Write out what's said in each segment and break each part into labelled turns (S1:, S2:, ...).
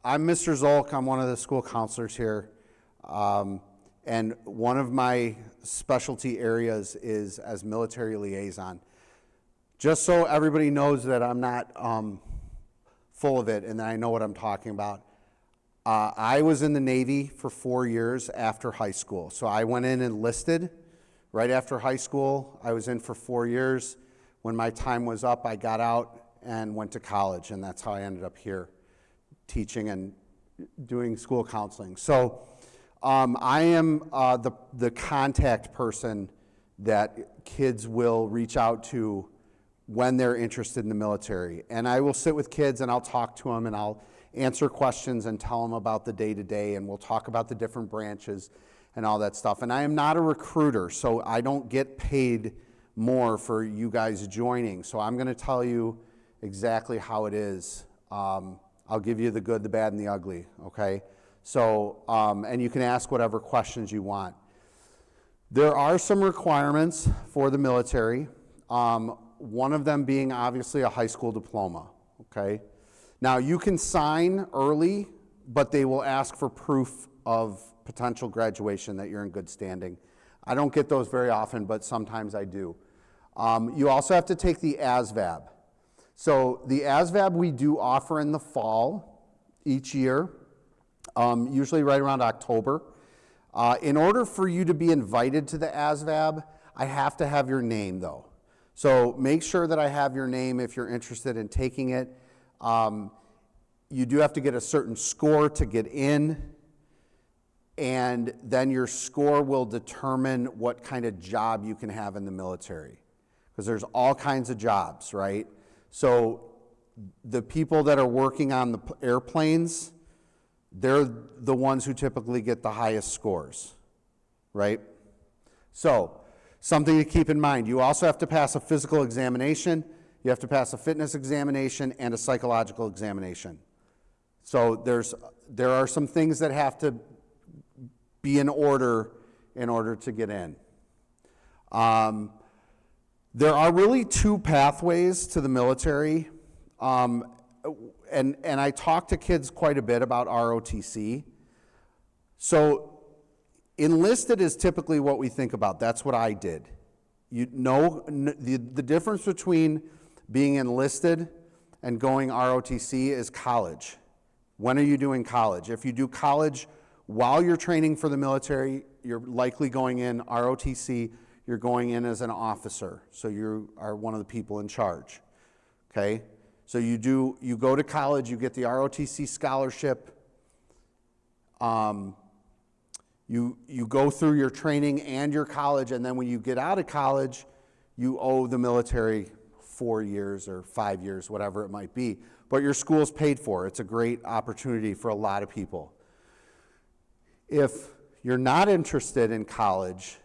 S1: I'm Mr. Zolk. I'm one of the school counselors here. And one of my specialty areas is as military liaison. Just so everybody knows that I'm not full of it and that I know what I'm talking about. I was in the Navy for 4 years after high school. So I went in and enlisted right after high school. I was in for 4 years. When my time was up, I got out and went to college, and that's how I ended up here teaching and doing school counseling. So I am the contact person that kids will reach out to when they're interested in the military. And I will sit with kids and I'll talk to them and I'll answer questions and tell them about the day-to-day, and we'll talk about the different branches and all that stuff. And I am not a recruiter, so I don't get paid more for you guys joining. So I'm going to tell you exactly how it is. I'll give you the good, the bad, and the ugly, okay? So, and you can ask whatever questions you want. There are some requirements for the military, one of them being obviously a high school diploma, okay? Now, you can sign early, but they will ask for proof of potential graduation that you're in good standing. I don't get those very often, but sometimes I do. You also have to take the ASVAB. So the ASVAB we do offer in the fall each year, usually right around October. In order for you to be invited to the ASVAB, I have to have your name though. So make sure that I have your name if you're interested in taking it. You do have to get a certain score to get in, and then your score will determine what kind of job you can have in the military. Because there's all kinds of jobs, right? So the people that are working on the airplanes, they're the ones who typically get the highest scores, right? So something to keep in mind, you also have to pass a physical examination, you have to pass a fitness examination and a psychological examination. So there are some things that have to be in order to get in. There are really two pathways to the military, and I talk to kids quite a bit about ROTC. So enlisted is typically what we think about. That's what I did. You know, the difference between being enlisted and going ROTC is college. When are you doing college? If you do college while you're training for the military, you're likely going in ROTC. You're going in as an officer, so you are one of the people in charge, okay? So you go to college, you get the ROTC scholarship, you go through your training and your college, and then when you get out of college, you owe the military 4 years or 5 years, whatever it might be, but your school's paid for. It's a great opportunity for a lot of people. If you're not interested in college,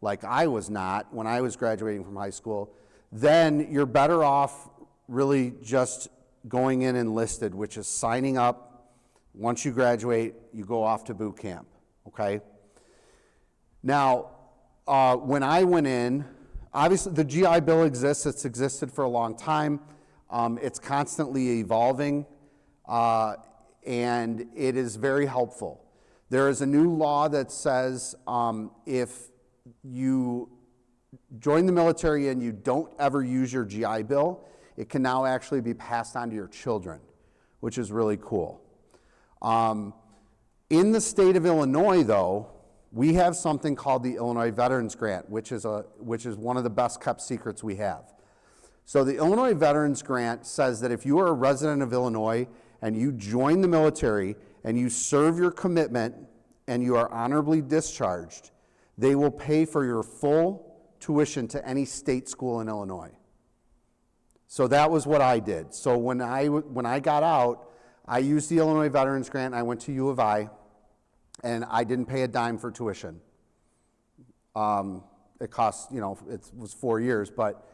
S1: like I was not when I was graduating from high school, then you're better off really just going in enlisted, which is signing up. Once you graduate, you go off to boot camp, okay? Now, when I went in, obviously the GI Bill exists. It's existed for a long time. It's constantly evolving, and it is very helpful. There is a new law that says if you join the military and you don't ever use your GI Bill, it can now actually be passed on to your children, which is really cool. In the state of Illinois, though, we have something called the Illinois Veterans Grant, which is one of the best kept secrets we have. So the Illinois Veterans Grant says that if you are a resident of Illinois and you join the military and you serve your commitment and you are honorably discharged, they will pay for your full tuition to any state school in Illinois. So that was what I did. So when I got out, I used the Illinois Veterans Grant. I went to U of I, and I didn't pay a dime for tuition. It cost, it was 4 years, but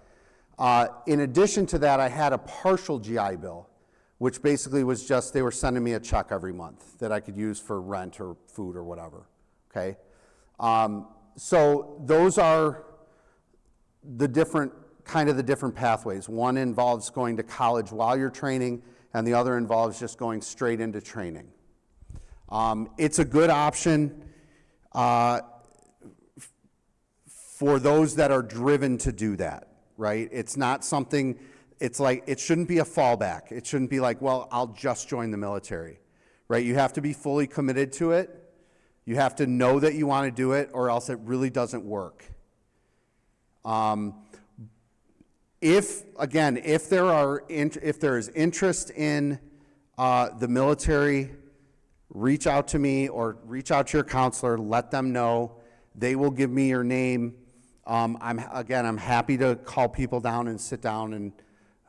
S1: in addition to that, I had a partial GI Bill, which basically was just they were sending me a check every month that I could use for rent or food or whatever, okay? So those are the different pathways. One involves going to college while you're training, and the other involves just going straight into training. It's a good option for those that are driven to do that, right? It's not something, it's like, it shouldn't be a fallback. It shouldn't be like, well, I'll just join the military, right? You have to be fully committed to it. You have to know that you want to do it, or else it really doesn't work. If there is interest in the military, reach out to me or reach out to your counselor, let them know. They will give me your name. I'm happy to call people down and sit down, and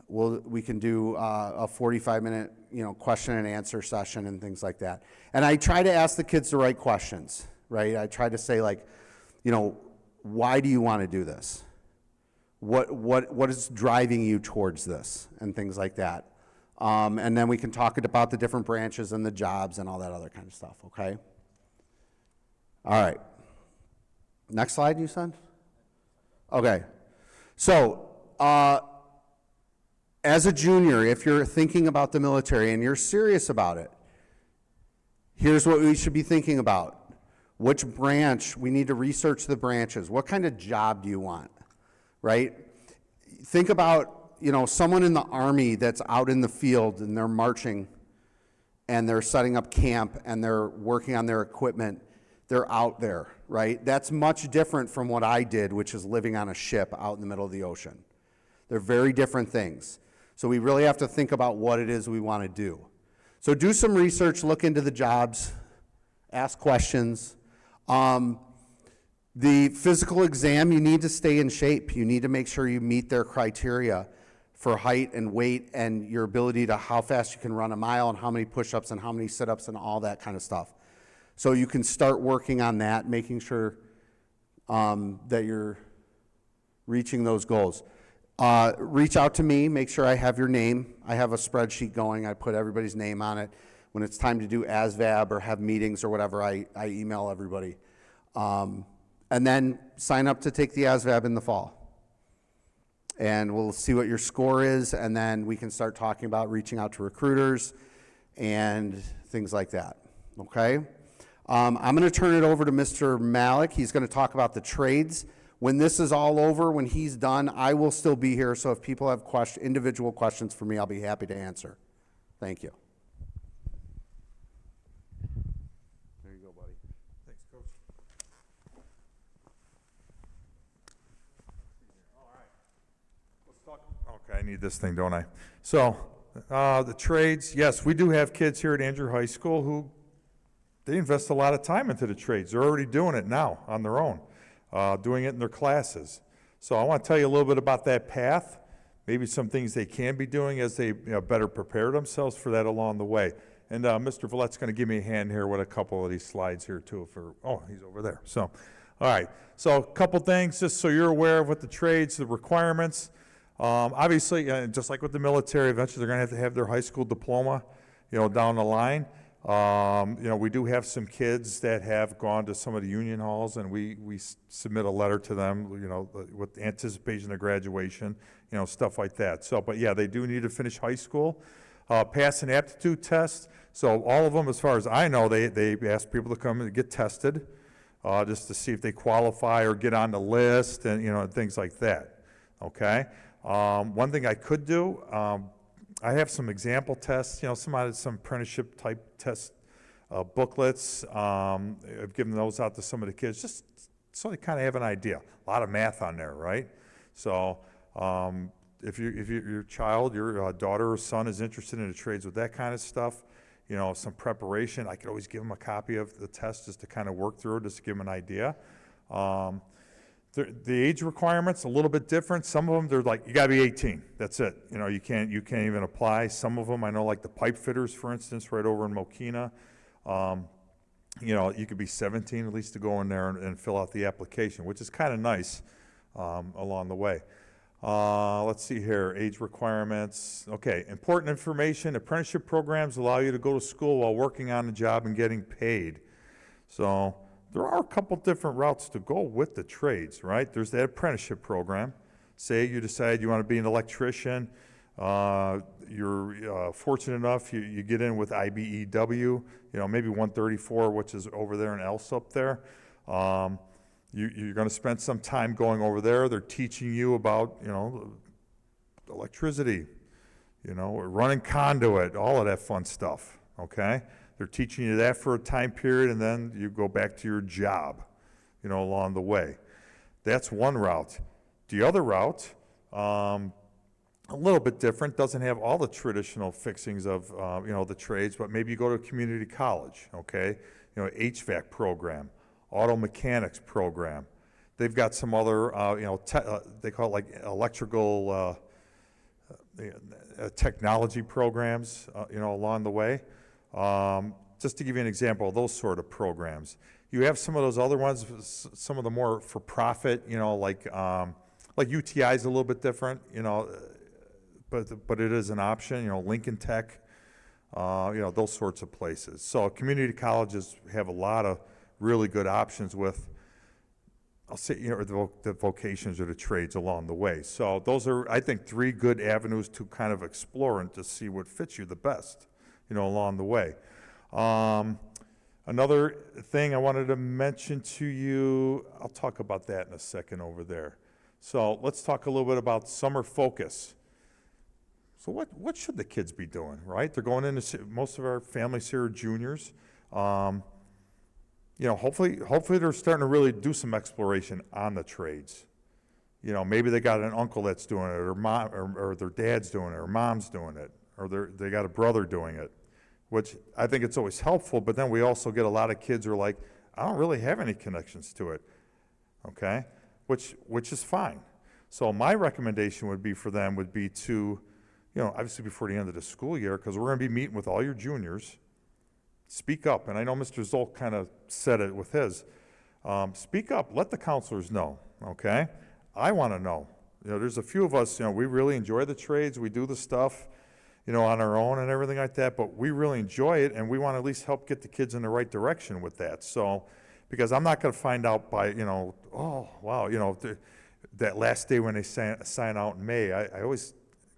S1: we can do a 45-minute, question and answer session and things like that. And I try to ask the kids the right questions, right? I try to say, like, why do you want to do this? What is driving you towards this, and things like that. And then we can talk about the different branches and the jobs and all that other kind of stuff, okay? All right. Next slide, you said? Okay. So, as a junior, if you're thinking about the military and you're serious about it, here's what we should be thinking about. Which branch, we need to research the branches. What kind of job do you want, right? Think about, someone in the Army that's out in the field and they're marching and they're setting up camp and they're working on their equipment. They're out there, right? That's much different from what I did, which is living on a ship out in the middle of the ocean. They're very different things. So we really have to think about what it is we want to do. So do some research, look into the jobs, ask questions. The physical exam, you need to stay in shape. You need to make sure you meet their criteria for height and weight and your ability to how fast you can run a mile and how many push-ups and how many sit-ups and all that kind of stuff. So you can start working on that, making sure that you're reaching those goals. Reach out to me, make sure I have your name. I have a spreadsheet going, I put everybody's name on it. When it's time to do ASVAB or have meetings or whatever, I email everybody. And then sign up to take the ASVAB in the fall. And we'll see what your score is, and then we can start talking about reaching out to recruiters and things like that, okay? I'm gonna turn it over to Mr. Malik. He's gonna talk about the trades. When this is all over, when he's done, I will still be here, so if people have individual questions for me, I'll be happy to answer. Thank you. There you go, buddy.
S2: Thanks, Coach. All right. Let's talk. Okay, I need this thing, don't I? So, the trades, yes, we do have kids here at Andrew High School who they invest a lot of time into the trades. They're already doing it now on their own, doing it in their classes. So I want to tell you a little bit about that path, maybe some things they can be doing as they better prepare themselves for that along the way. And Mr. Villette's going to give me a hand here with a couple of these slides here too. He's over there. So, all right. So a couple things just so you're aware of what the trades, the requirements. Obviously, just like with the military, eventually they're going to have their high school diploma, down the line. We do have some kids that have gone to some of the union halls, and we submit a letter to them, with anticipation of graduation, stuff like that. So, but yeah, they do need to finish high school, pass an aptitude test. So all of them, as far as I know, they ask people to come and get tested, just to see if they qualify or get on the list, and things like that. Okay. One thing I could do. I have some example tests, some apprenticeship type test booklets. I've given those out to some of the kids just so they kind of have an idea. A lot of math on there, right? So if your child, your daughter or son is interested in the trades with that kind of stuff, some preparation, I could always give them a copy of the test just to kind of work through it, just to give them an idea. The age requirements a little bit different. Some of them, they're like, you gotta be 18. That's it. You can't even apply. Some of them, I know, like the pipe fitters, for instance, right over in Mokina. You could be 17 at least to go in there and fill out the application, which is kind of nice along the way. Let's see here, age requirements. Okay, important information. Apprenticeship programs allow you to go to school while working on the job and getting paid. So there are a couple different routes to go with the trades, right? There's that apprenticeship program. Say you decide you want to be an electrician, You're fortunate enough, you get in with IBEW, you know, maybe 134, which is over there in Alsop there. You're going to spend some time going over there. They're teaching you about, you know, electricity, you know, running conduit, all of that fun stuff, okay? They're teaching you that for a time period, and then you go back to your job, you know, along the way. That's one route. The other route, a little bit different, doesn't have all the traditional fixings of, you know, the trades, but maybe you go to a community college, okay? You know, HVAC program, auto mechanics program. They've got some other, you know, they call it like electrical technology programs, you know, along the way. Just to give you an example of those sort of programs. You have some of those other ones, some of the more for-profit, you know, like UTI is a little bit different, you know, but it is an option, you know, Lincoln Tech, you know, those sorts of places. So community colleges have a lot of really good options with, I'll say, you know, the vocations or the trades along the way. So those are, I think, 3 good avenues to kind of explore and to see what fits you the best, you know, along the way. Another thing I wanted to mention to you, I'll talk about that in a second over there. So let's talk a little bit about summer focus. So what should the kids be doing, right? They're going into, most of our families here are juniors. You know, hopefully they're starting to really do some exploration on the trades. You know, maybe they got an uncle that's doing it, or mom, or their dad's doing it, or mom's doing it, or they got a brother doing it, which I think it's always helpful, but then we also get a lot of kids who are like, I don't really have any connections to it, okay? Which is fine. So my recommendation would be for them would be to, you know, obviously before the end of the school year, because we're going to be meeting with all your juniors, speak up. And I know Mr. Zoll kind of said it with his. Speak up. Let the counselors know, okay? I want to know. You know, there's a few of us, you know, we really enjoy the trades. We do the stuff, you know, on our own and everything like that, but we really enjoy it, and we want to at least help get the kids in the right direction with that. So, because I'm not going to find out by, you know, oh, wow, you know, that last day when they sign out in May, I always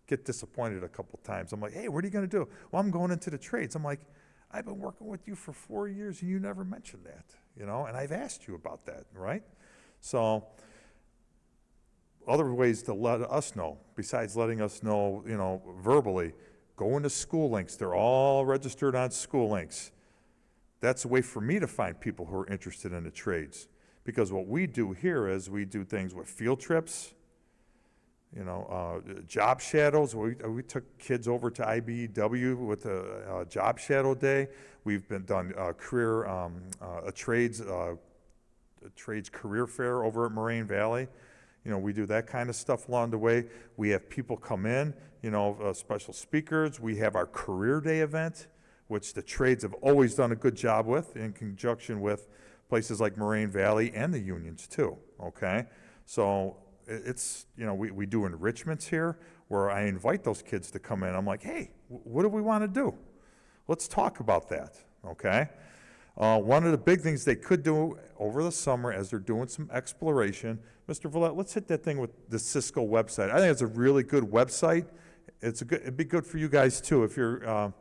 S2: get disappointed a couple times. I'm like, hey, what are you going to do? Well, I'm going into the trades. I'm like, I've been working with you for 4 years and you never mentioned that, you know, and I've asked you about that, right? So other ways to let us know, besides letting us know, you know, verbally, go into School Links. They're all registered on School Links. That's a way for me to find people who are interested in the trades. Because what we do here is we do things with field trips, you know, job shadows. We took kids over to IBEW with a job shadow day. We've done career, a trades career fair over at Moraine Valley. You know, we do that kind of stuff along the way. We have people come in, you know, special speakers. We have our career day event, which the trades have always done a good job with in conjunction with places like Moraine Valley and the unions too, okay? So it's, you know, we do enrichments here where I invite those kids to come in. I'm like, hey, what do we want to do? Let's talk about that, okay? One of the big things they could do over the summer as they're doing some exploration, Mr. Villette, let's hit that thing with the Cisco website. I think it's a really good website. It'd be good for you guys too if you're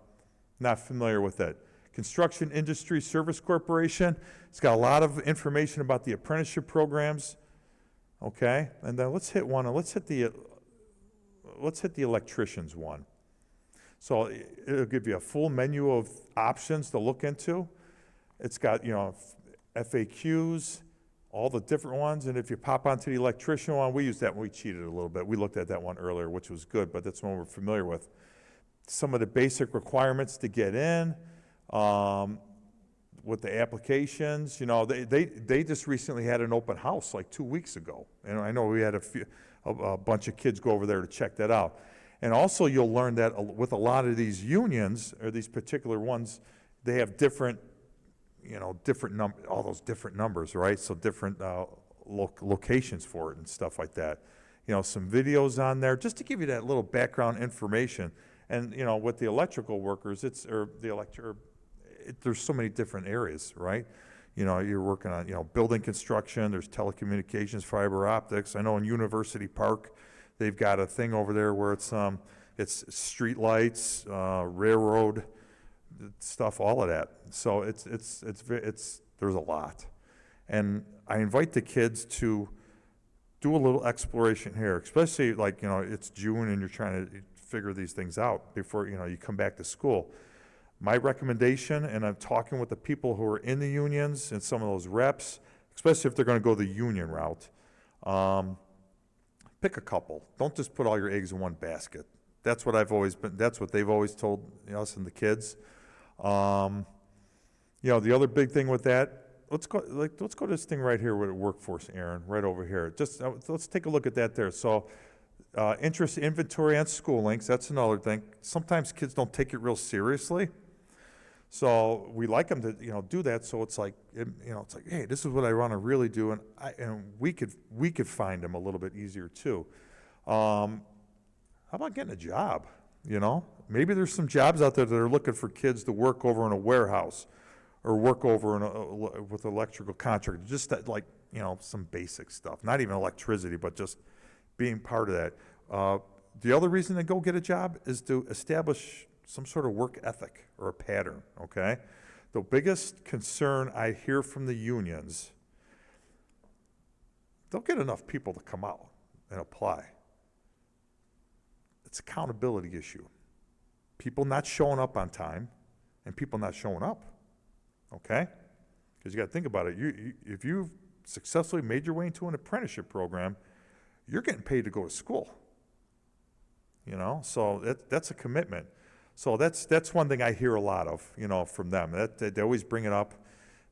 S2: not familiar with it. Construction Industry Service Corporation. It's got a lot of information about the apprenticeship programs. Okay, and then let's hit one. Let's hit the electricians one. So it'll give you a full menu of options to look into. It's got, you know, FAQs, all the different ones, and if you pop onto the electrician one, we used that one. We cheated a little bit. We looked at that one earlier, which was good, but that's one we're familiar with. Some of the basic requirements to get in. With the applications, you know, they just recently had an open house like 2 weeks ago, and I know we had a bunch of kids go over there to check that out. And also, you'll learn that with a lot of these unions or these particular ones, they have different, you know, all those different numbers, right? So different locations for it and stuff like that. You know, some videos on there just to give you that little background information. And you know, with the electrical workers, there's so many different areas, right? You know, you're working on, you know, building construction, there's telecommunications, fiber optics. I know in University Park, they've got a thing over there where it's, you It's street lights, railroad stuff, all of that. So there's a lot. And I invite the kids to do a little exploration here, especially like, it's June and you're trying to figure these things out before, you come back to school. My recommendation, and I'm talking with the people who are in the unions and some of those reps, especially if they're gonna go the union route, pick a couple. Don't just put all your eggs in one basket. That's what they've always told us and the kids. The other big thing with that, let's go to this thing right here with workforce, Aaron, right over here. Just, let's take a look at that there. So, interest inventory on school links, that's another thing. Sometimes kids don't take it real seriously. So we like them to, do that. So it's like, it's like, hey, this is what I want to really do, and we could find them a little bit easier too. How about getting a job? Maybe there's some jobs out there that are looking for kids to work over in a warehouse, or work over with electrical contractor. Just that, like, some basic stuff. Not even electricity, but just being part of that. The other reason to go get a job is to establish some sort of work ethic or a pattern, okay? The biggest concern I hear from the unions, they'll get enough people to come out and apply. It's an accountability issue. People not showing up on time and people not showing up, okay? Because you got to think about it. If you've successfully made your way into an apprenticeship program, you're getting paid to go to school, so that's a commitment. So that's one thing I hear a lot of, from them. They always bring it up.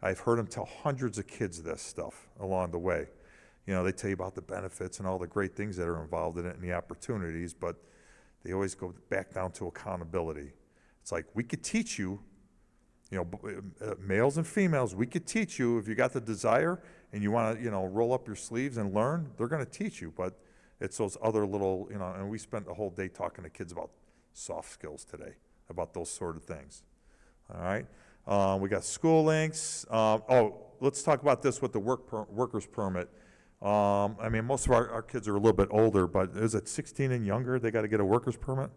S2: I've heard them tell hundreds of kids this stuff along the way. They tell you about the benefits and all the great things that are involved in it and the opportunities, but they always go back down to accountability. It's like, we could teach you, males and females, we could teach you if you got the desire and you want to, roll up your sleeves and learn, they're going to teach you. But it's those other little, and we spent the whole day talking to kids about soft skills today, about those sort of things. All right. We got school links. Let's talk about this with the worker's permit. Most of our kids are a little bit older, but is it 16 and younger? They got to get a worker's permit,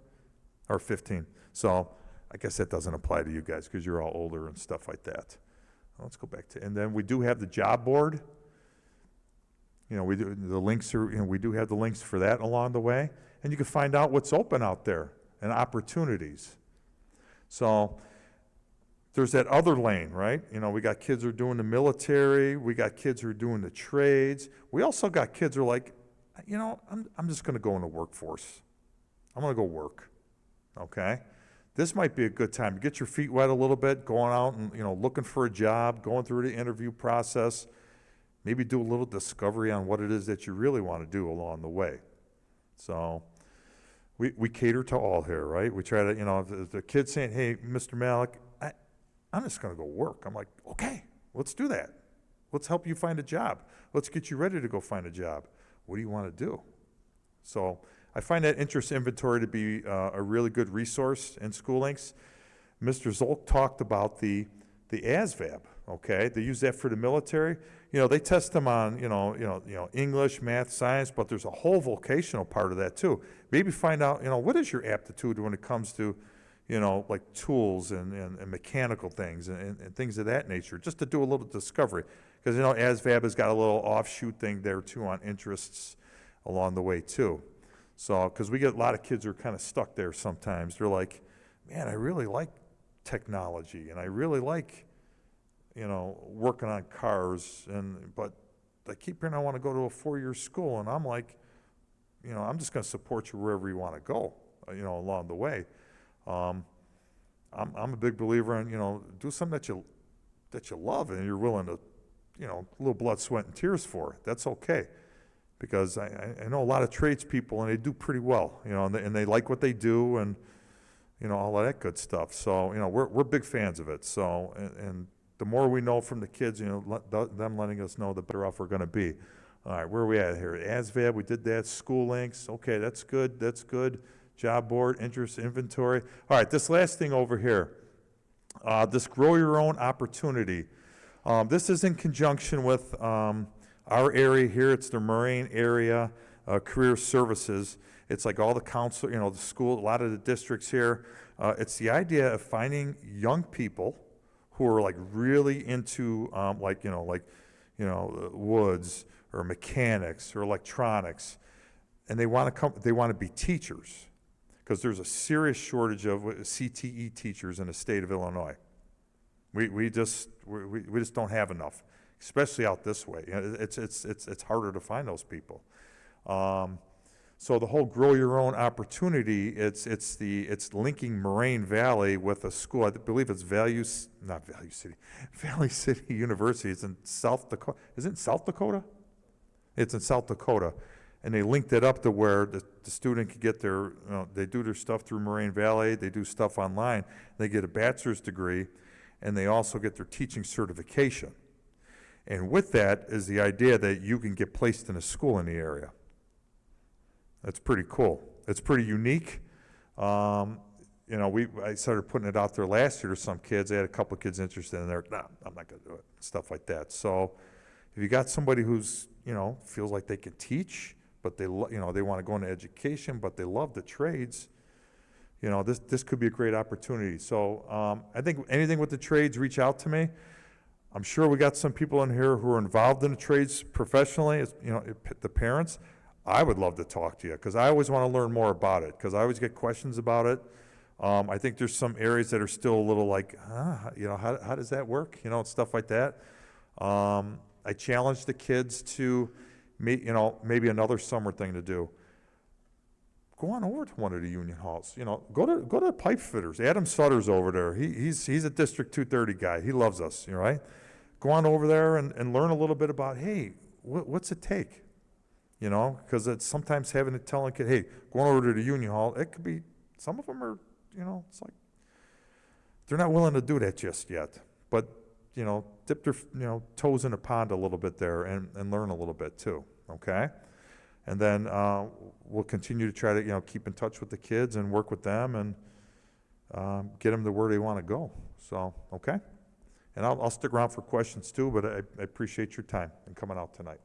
S2: or 15. So I guess that doesn't apply to you guys because you're all older and stuff like that. Let's go back to, and then we do have the job board. We do the links are, we do have the links for that along the way, and you can find out what's open out there and opportunities. So there's that other lane, right? We got kids who are doing the military. We got kids who are doing the trades. We also got kids who are like, I'm just going to go in the workforce. I'm going to go work, okay? This might be a good time to get your feet wet a little bit, going out and, looking for a job, going through the interview process, maybe do a little discovery on what it is that you really want to do along the way. So we cater to all here, right? We try to, if the kid's saying, hey, Mr. Malik, I'm just going to go work. I'm like, okay, let's do that. Let's help you find a job. Let's get you ready to go find a job. What do you want to do? So I find that interest inventory to be a really good resource in School Links. Mr. Zolk talked about the ASVAB, okay? They use that for the military. They test them on, English, math, science, but there's a whole vocational part of that too. Maybe find out, what is your aptitude when it comes to, like tools and mechanical things and things of that nature, just to do a little discovery. Because, ASVAB has got a little offshoot thing there too on interests along the way too. So, because we get a lot of kids who are kind of stuck there sometimes. They're like, man, I really like technology and I really like, working on cars, but I keep hearing I want to go to a 4-year school, and I'm like, I'm just going to support you wherever you want to go, along the way. I'm a big believer in, do something that you love and you're willing to, a little blood, sweat, and tears for. That's okay, because I know a lot of tradespeople and they do pretty well, and they like what they do and, all of that good stuff. So, we're big fans of it. So, and the more we know from the kids, them letting us know, the better off we're going to be. All right, where are we at here? ASVAB, we did that. School links, okay, that's good. That's good. Job board, interest inventory. All right, this last thing over here, this grow your own opportunity. This is in conjunction with our area here. It's the Moraine area. career services. It's like all the council, the school, a lot of the districts here. It's the idea of finding young people who are like really into woods or mechanics or electronics, and they want to be teachers, because there's a serious shortage of CTE teachers in the state of Illinois. We just don't have enough, especially out this way. It's harder to find those people. So the whole grow your own opportunity, it's linking Moraine Valley with a school. I believe it's Valley City University. It's in South Dakota. Is it in South Dakota? It's in South Dakota. And they linked it up to where the student could get their, they do their stuff through Moraine Valley, they do stuff online, they get a bachelor's degree, and they also get their teaching certification. And with that is the idea that you can get placed in a school in the area. That's pretty cool. It's pretty unique. I started putting it out there last year to some kids. I had a couple of kids interested in there. No, I'm not going to do it. Stuff like that. So if you got somebody who's, feels like they can teach, but they want to go into education, but they love the trades, this could be a great opportunity. So I think anything with the trades, reach out to me. I'm sure we got some people in here who are involved in the trades professionally, the parents. I would love to talk to you, because I always want to learn more about it, because I always get questions about it. I think there's some areas that are still a little like, how does that work? Stuff like that. I challenge the kids to maybe another summer thing to do. Go on over to one of the union halls. Go to the pipe fitters. Adam Sutter's over there. He's a District 230 guy. He loves us, right? Go on over there and learn a little bit about, hey, what's it take? Because it's sometimes having to tell a kid, hey, going over to the union hall, it could be, some of them are, it's like, they're not willing to do that just yet. But, dip their, toes in the pond a little bit there and learn a little bit too, okay? And then we'll continue to try to, keep in touch with the kids and work with them and get them to where they want to go. So, okay? And I'll stick around for questions too, but I appreciate your time and coming out tonight.